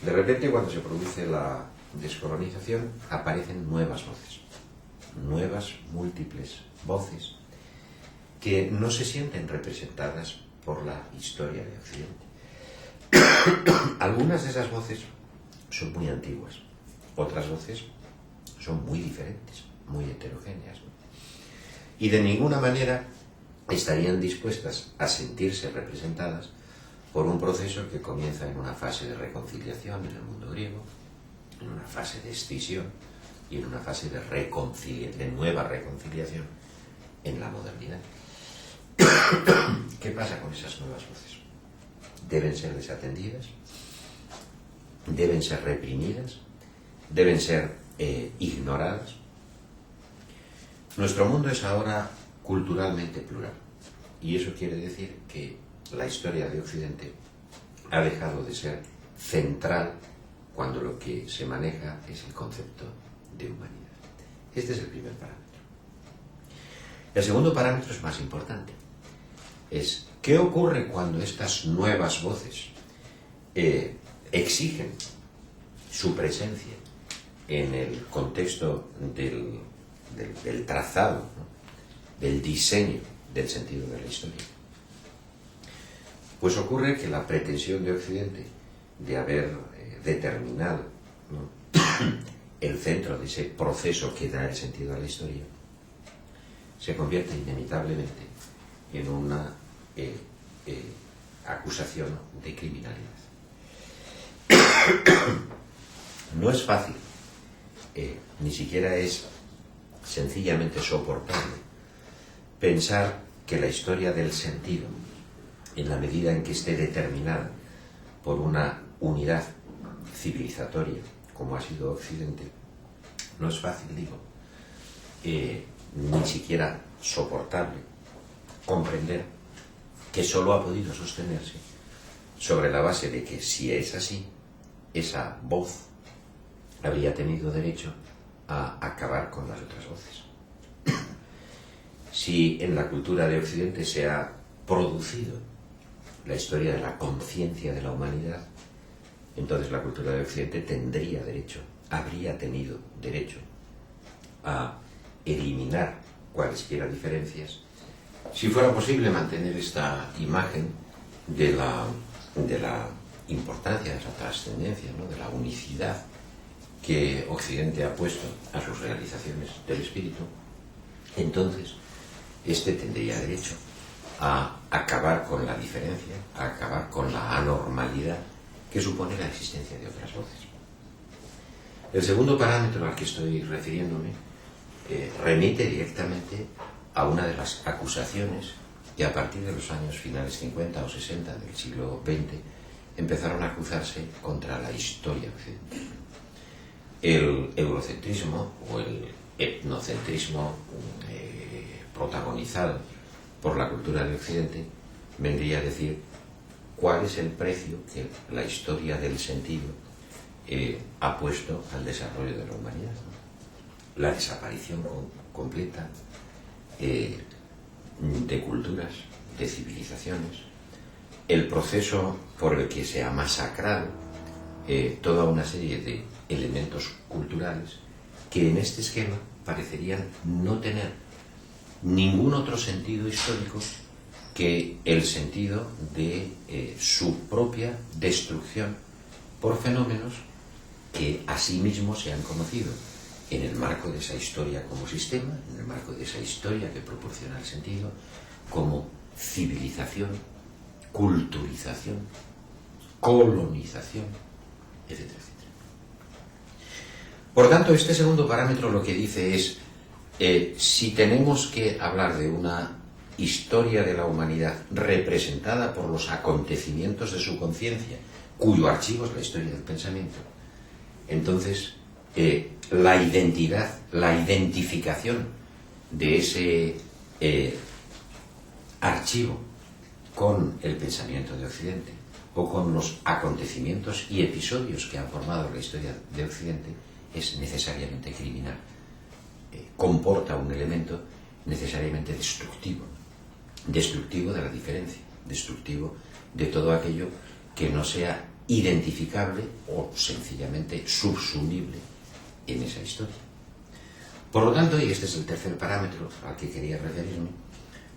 De repente, cuando se produce la descolonización, aparecen nuevas voces, nuevas, múltiples voces que no se sienten representadas por la historia de Occidente. Algunas de esas voces son muy antiguas, otras voces son muy diferentes, muy heterogéneas, ¿no? Y de ninguna manera estarían dispuestas a sentirse representadas por un proceso que comienza en una fase de reconciliación en el mundo griego, en una fase de escisión y en una fase de nueva reconciliación en la modernidad. ¿Qué pasa con esas nuevas voces? Deben ser desatendidas, deben ser reprimidas, deben ser ignoradas. Nuestro mundo es ahora culturalmente plural, y eso quiere decir que la historia de Occidente ha dejado de ser central cuando lo que se maneja es el concepto de humanidad. Este es el primer parámetro. El segundo parámetro es más importante. Es ¿qué ocurre cuando estas nuevas voces exigen su presencia en el contexto del trazado, ¿no?, del diseño del sentido de la historia? Pues ocurre que la pretensión de Occidente de haber determinado, ¿no?, el centro de ese proceso que da el sentido a la historia se convierte inevitablemente en una acusación de criminalidad. No es fácil, ni siquiera es sencillamente soportable pensar que la historia del sentido, en la medida en que esté determinada por una unidad civilizatoria como ha sido Occidente, no es fácil, digo, ni siquiera soportable comprender que solo ha podido sostenerse sobre la base de que, si es así, esa voz habría tenido derecho a acabar con las otras voces. Si en la cultura de Occidente se ha producido la historia de la conciencia de la humanidad, entonces la cultura de Occidente habría tenido derecho a eliminar cualesquiera diferencias, si fuera posible mantener esta imagen de la importancia, de la trascendencia, ¿no?, de la unicidad que Occidente ha puesto a sus realizaciones del espíritu. Entonces este tendría derecho a acabar con la diferencia, a acabar con la anormalidad que supone la existencia de otras voces. El segundo parámetro al que estoy refiriéndome remite directamente a una de las acusaciones que a partir de los años finales 50 o 60 del siglo XX empezaron a acusarse contra la historia occidental. El eurocentrismo o el etnocentrismo protagonizado por la cultura de Occidente vendría a decir cuál es el precio que la historia del sentido ha puesto al desarrollo de la humanidad, ¿no? La desaparición completa de culturas, de civilizaciones, el proceso por el que se ha masacrado toda una serie de elementos culturales que en este esquema parecerían no tener ningún otro sentido histórico que el sentido de su propia destrucción por fenómenos que asimismo se han conocido en el marco de esa historia como sistema, en el marco de esa historia que proporciona el sentido, como civilización, culturización, colonización, etcétera, etcétera. Por tanto, este segundo parámetro lo que dice es, si tenemos que hablar de una historia de la humanidad representada por los acontecimientos de su conciencia, cuyo archivo es la historia del pensamiento, entonces la identidad, la identificación de ese archivo con el pensamiento de Occidente o con los acontecimientos y episodios que han formado la historia de Occidente es necesariamente criminal. Comporta un elemento necesariamente destructivo de la diferencia, destructivo de todo aquello que no sea identificable o sencillamente subsumible en esa historia. Por lo tanto, y este es el tercer parámetro al que quería referirme,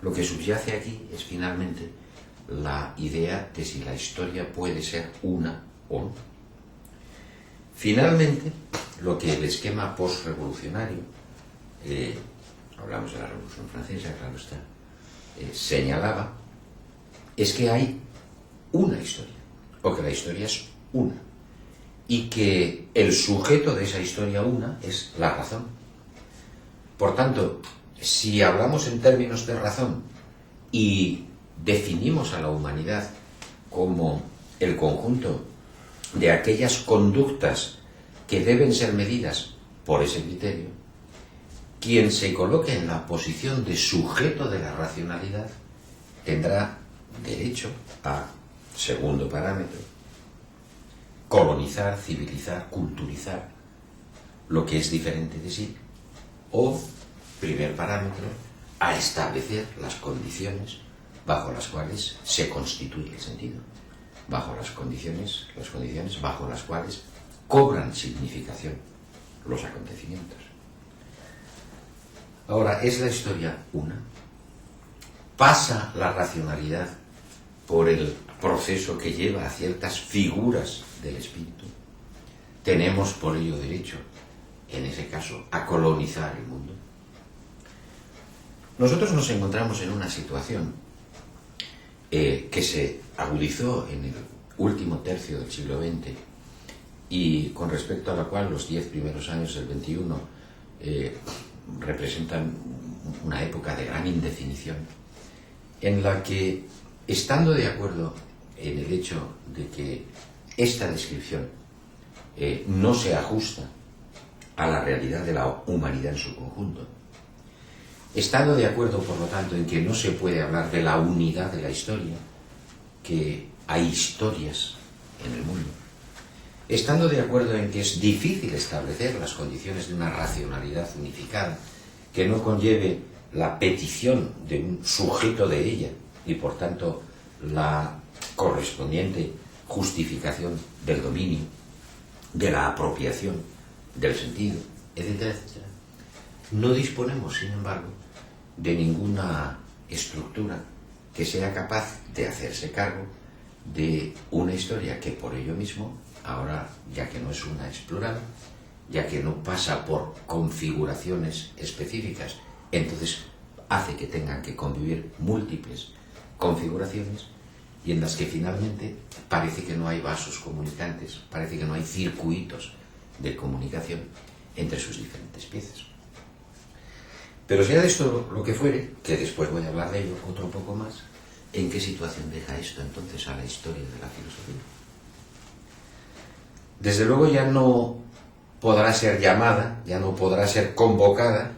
lo que subyace aquí es finalmente la idea de si la historia puede ser una o no. Finalmente, lo que el esquema postrevolucionario, hablamos de la Revolución Francesa, claro está, señalaba, es que hay una historia, o que la historia es una, y que el sujeto de esa historia una es la razón. Por tanto, si hablamos en términos de razón y definimos a la humanidad como el conjunto de aquellas conductas que deben ser medidas por ese criterio, quien se coloque en la posición de sujeto de la racionalidad tendrá derecho a, segundo parámetro, colonizar, civilizar, culturizar lo que es diferente de sí, o, primer parámetro, a establecer las condiciones bajo las cuales se constituye el sentido, bajo las condiciones bajo las cuales cobran significación los acontecimientos. Ahora, ¿es la historia una? ¿Pasa la racionalidad por el proceso que lleva a ciertas figuras del espíritu? ¿Tenemos por ello derecho, en ese caso, a colonizar el mundo? Nosotros nos encontramos en una situación que se agudizó en el último tercio del siglo XX y con respecto a la cual los 10 primeros años del XXI representan una época de gran indefinición, en la que, estando de acuerdo en el hecho de que esta descripción no se ajusta a la realidad de la humanidad en su conjunto, estando de acuerdo, por lo tanto, en que no se puede hablar de la unidad de la historia, que hay historias en el mundo, estando de acuerdo en que es difícil establecer las condiciones de una racionalidad unificada que no conlleve la petición de un sujeto de ella y, por tanto, la correspondiente justificación del dominio, de la apropiación del sentido, etcétera, etcétera. No disponemos, sin embargo, de ninguna estructura que sea capaz de hacerse cargo de una historia que por ello mismo, ahora ya que no es una, es plural, ya que no pasa por configuraciones específicas, entonces hace que tengan que convivir múltiples configuraciones y en las que finalmente parece que no hay vasos comunicantes, parece que no hay circuitos de comunicación entre sus diferentes piezas. Pero sea de esto lo que fuere, que después voy a hablar de ello otro poco más, ¿en qué situación deja esto entonces a la historia de la filosofía? Desde luego ya no podrá ser llamada, ya no podrá ser convocada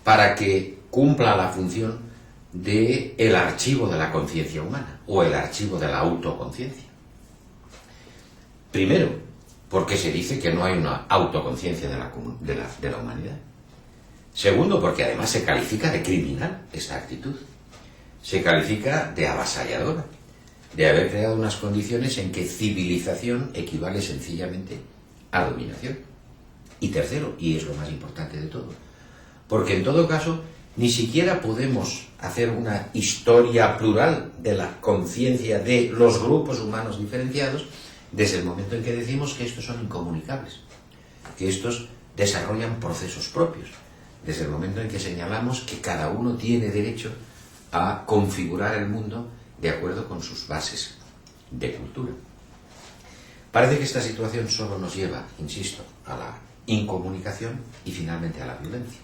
para que cumpla la función de el archivo de la conciencia humana o el archivo de la autoconciencia. Primero, porque se dice que no hay una autoconciencia de la humanidad. Segundo, porque además se califica de criminal esta actitud. Se califica de avasalladora, de haber creado unas condiciones en que civilización equivale sencillamente a dominación. Y tercero, y es lo más importante de todo, porque en todo caso ni siquiera podemos hacer una historia plural de la conciencia de los grupos humanos diferenciados desde el momento en que decimos que estos son incomunicables, que estos desarrollan procesos propios, desde el momento en que señalamos que cada uno tiene derecho a configurar el mundo de acuerdo con sus bases de cultura. Parece que esta situación solo nos lleva, insisto, a la incomunicación y finalmente a la violencia.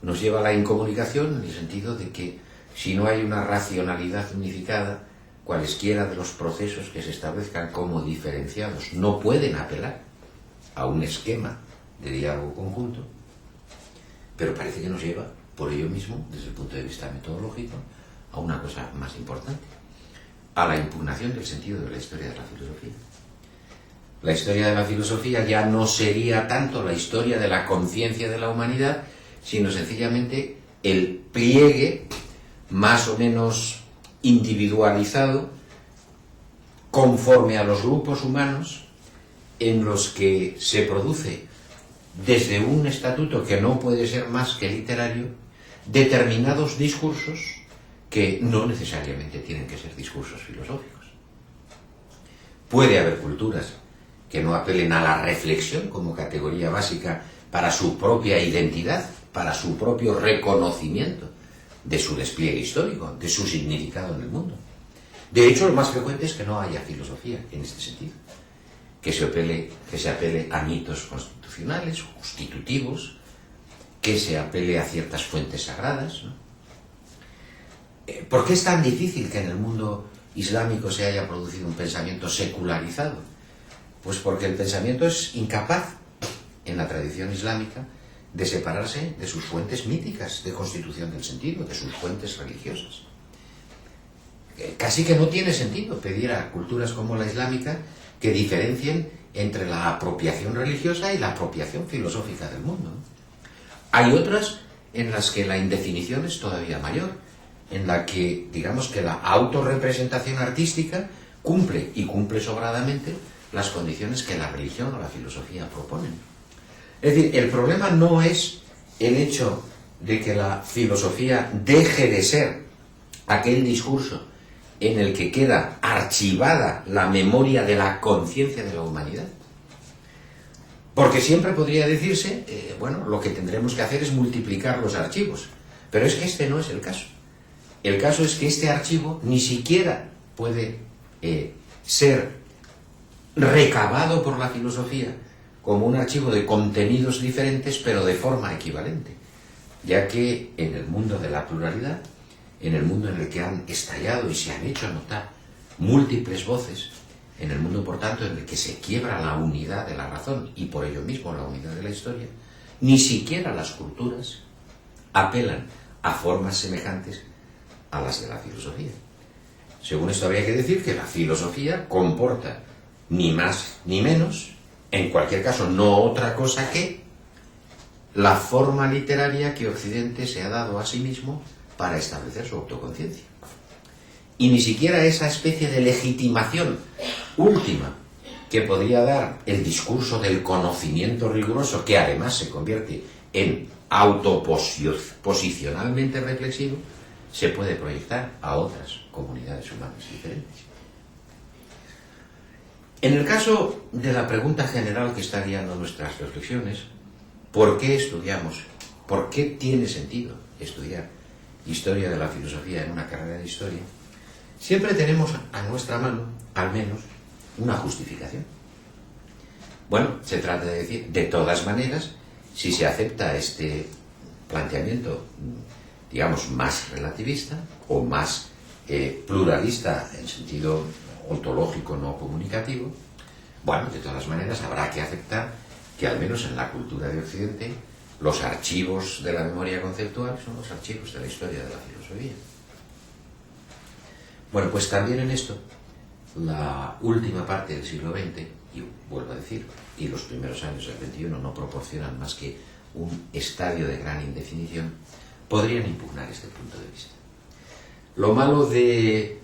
Nos lleva a la incomunicación en el sentido de que si no hay una racionalidad unificada, cualesquiera de los procesos que se establezcan como diferenciados no pueden apelar a un esquema de diálogo conjunto, pero parece que nos lleva, por ello mismo, desde el punto de vista metodológico, a una cosa más importante, a la impugnación del sentido de la historia de la filosofía. La historia de la filosofía ya no sería tanto la historia de la conciencia de la humanidad, sino sencillamente el pliegue más o menos individualizado conforme a los grupos humanos en los que se produce, desde un estatuto que no puede ser más que literario, determinados discursos que no necesariamente tienen que ser discursos filosóficos. Puede haber culturas que no apelen a la reflexión como categoría básica para su propia identidad, para su propio reconocimiento de su despliegue histórico, de su significado en el mundo. De hecho, lo más frecuente es que no haya filosofía en este sentido, que se apele a mitos constitucionales, constitutivos, que se apele a ciertas fuentes sagradas, ¿no? ¿Por qué es tan difícil que en el mundo islámico se haya producido un pensamiento secularizado? Pues porque el pensamiento es incapaz, en la tradición islámica, de separarse de sus fuentes míticas de constitución del sentido, de sus fuentes religiosas. Casi que no tiene sentido pedir a culturas como la islámica que diferencien entre la apropiación religiosa y la apropiación filosófica del mundo, ¿no? Hay otras en las que la indefinición es todavía mayor, en la que, digamos que la autorrepresentación artística cumple, y cumple sobradamente, las condiciones que la religión o la filosofía proponen. Es decir, el problema no es el hecho de que la filosofía deje de ser aquel discurso en el que queda archivada la memoria de la conciencia de la humanidad. Porque siempre podría decirse, bueno, lo que tendremos que hacer es multiplicar los archivos. Pero es que este no es el caso. El caso es que este archivo ni siquiera puede ser recabado por la filosofía como un archivo de contenidos diferentes, pero de forma equivalente. Ya que en el mundo de la pluralidad, en el mundo en el que han estallado y se han hecho notar múltiples voces, en el mundo, por tanto, en el que se quiebra la unidad de la razón y por ello mismo la unidad de la historia, ni siquiera las culturas apelan a formas semejantes a las de la filosofía. Según esto habría que decir que la filosofía comporta ni más ni menos, en cualquier caso no otra cosa que la forma literaria que Occidente se ha dado a sí mismo para establecer su autoconciencia. Y ni siquiera esa especie de legitimación última que podría dar el discurso del conocimiento riguroso, que además se convierte en autoposicionalmente reflexivo, se puede proyectar a otras comunidades humanas diferentes. En el caso de la pregunta general que está guiando nuestras reflexiones, ¿por qué estudiamos? ¿Por qué tiene sentido estudiar historia de la filosofía en una carrera de historia? Siempre tenemos a nuestra mano, al menos, una justificación. Bueno, se trata de decir, de todas maneras, si se acepta este planteamiento, digamos, más relativista o más pluralista en sentido ontológico no comunicativo, bueno, de todas maneras habrá que aceptar que al menos en la cultura de Occidente los archivos de la memoria conceptual son los archivos de la historia de la filosofía. Bueno, pues también en esto, la última parte del siglo XX, y vuelvo a decir, y los primeros años del XXI no proporcionan más que un estadio de gran indefinición, podrían impugnar este punto de vista. Lo malo de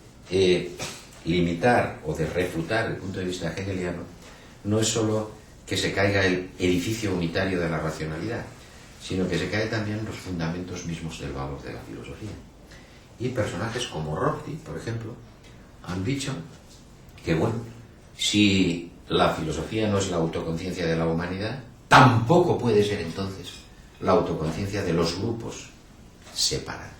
limitar o de refutar el punto de vista hegeliano no es solo que se caiga el edificio unitario de la racionalidad, sino que se caen también los fundamentos mismos del valor de la filosofía. Y personajes como Rorty, por ejemplo, han dicho que, bueno, si la filosofía no es la autoconciencia de la humanidad, tampoco puede ser entonces la autoconciencia de los grupos separados.